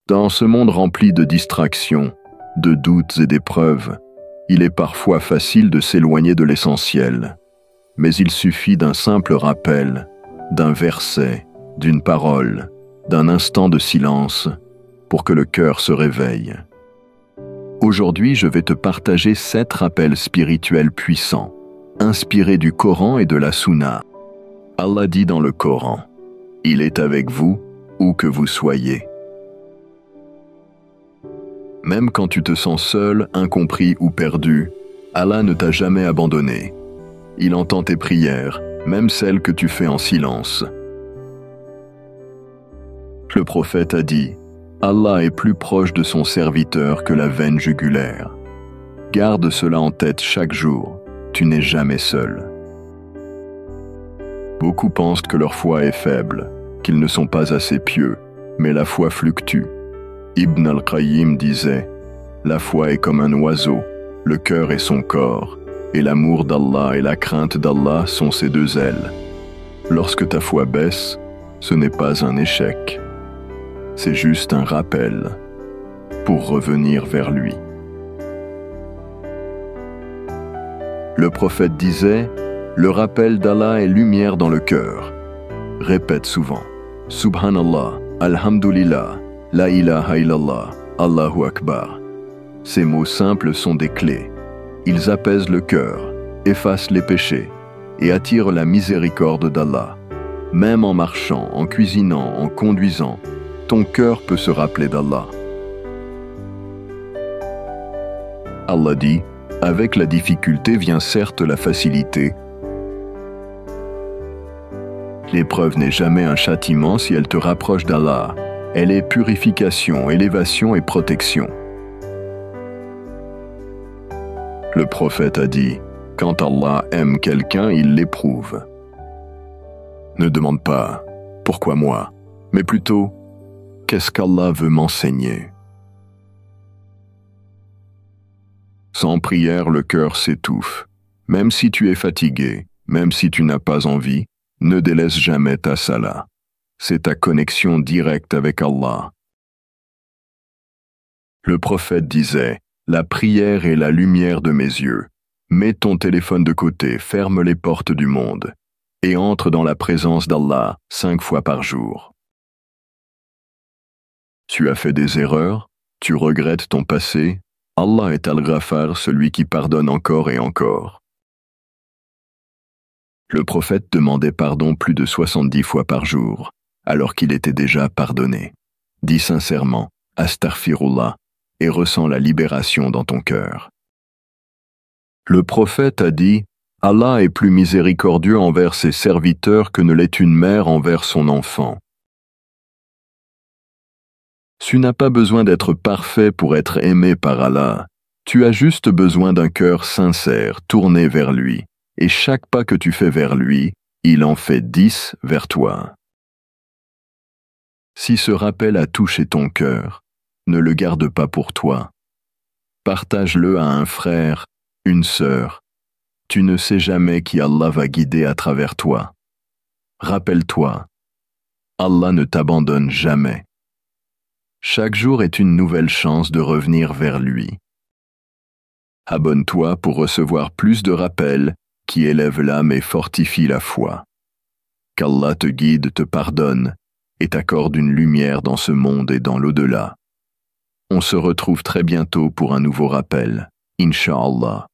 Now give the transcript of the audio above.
Dans ce monde rempli de distractions, de doutes et d'épreuves, il est parfois facile de s'éloigner de l'essentiel. Mais il suffit d'un simple rappel, d'un verset, d'une parole, d'un instant de silence pour que le cœur se réveille. Aujourd'hui, je vais te partager 7 rappels spirituels puissants, inspirés du Coran et de la Sunna. Allah dit dans le Coran, « Il est avec vous, où que vous soyez. » Même quand tu te sens seul, incompris ou perdu, Allah ne t'a jamais abandonné. Il entend tes prières, même celles que tu fais en silence. Le prophète a dit, « Allah est plus proche de son serviteur que la veine jugulaire. » Garde cela en tête chaque jour, tu n'es jamais seul. Beaucoup pensent que leur foi est faible, qu'ils ne sont pas assez pieux, mais la foi fluctue. Ibn al-Qayyim disait, « La foi est comme un oiseau, le cœur est son corps, et l'amour d'Allah et la crainte d'Allah sont ses 2 ailes. Lorsque ta foi baisse, ce n'est pas un échec. C'est juste un rappel pour revenir vers lui. » Le prophète disait, « Le rappel d'Allah est lumière dans le cœur. » Répète souvent, « Subhanallah, Alhamdulillah, La ilaha illallah, Allahu Akbar. » Ces mots simples sont des clés. Ils apaisent le cœur, effacent les péchés et attirent la miséricorde d'Allah. Même en marchant, en cuisinant, en conduisant, ton cœur peut se rappeler d'Allah. Allah dit, « Avec la difficulté vient certes la facilité. » L'épreuve n'est jamais un châtiment si elle te rapproche d'Allah. Elle est purification, élévation et protection. Le prophète a dit, « Quand Allah aime quelqu'un, il l'éprouve. » Ne demande pas « Pourquoi moi ?» mais plutôt « Qu'est-ce qu'Allah veut m'enseigner ?» Sans prière, le cœur s'étouffe. Même si tu es fatigué, même si tu n'as pas envie, ne délaisse jamais ta salat. C'est ta connexion directe avec Allah. Le prophète disait, « La prière est la lumière de mes yeux. Mets ton téléphone de côté, ferme les portes du monde et entre dans la présence d'Allah 5 fois par jour. » Tu as fait des erreurs, tu regrettes ton passé, Allah est Al-Ghafar, celui qui pardonne encore et encore. Le prophète demandait pardon plus de 70 fois par jour, alors qu'il était déjà pardonné. Dis sincèrement, Astaghfirullah, et ressens la libération dans ton cœur. Le prophète a dit, « Allah est plus miséricordieux envers ses serviteurs que ne l'est une mère envers son enfant. » Tu n'as pas besoin d'être parfait pour être aimé par Allah. Tu as juste besoin d'un cœur sincère, tourné vers lui, et chaque pas que tu fais vers lui, il en fait 10 vers toi. Si ce rappel a touché ton cœur, ne le garde pas pour toi. Partage-le à un frère, une sœur. Tu ne sais jamais qui Allah va guider à travers toi. Rappelle-toi, Allah ne t'abandonne jamais. Chaque jour est une nouvelle chance de revenir vers lui. Abonne-toi pour recevoir plus de rappels qui élèvent l'âme et fortifient la foi. Qu'Allah te guide, te pardonne et t'accorde une lumière dans ce monde et dans l'au-delà. On se retrouve très bientôt pour un nouveau rappel, Inch'Allah.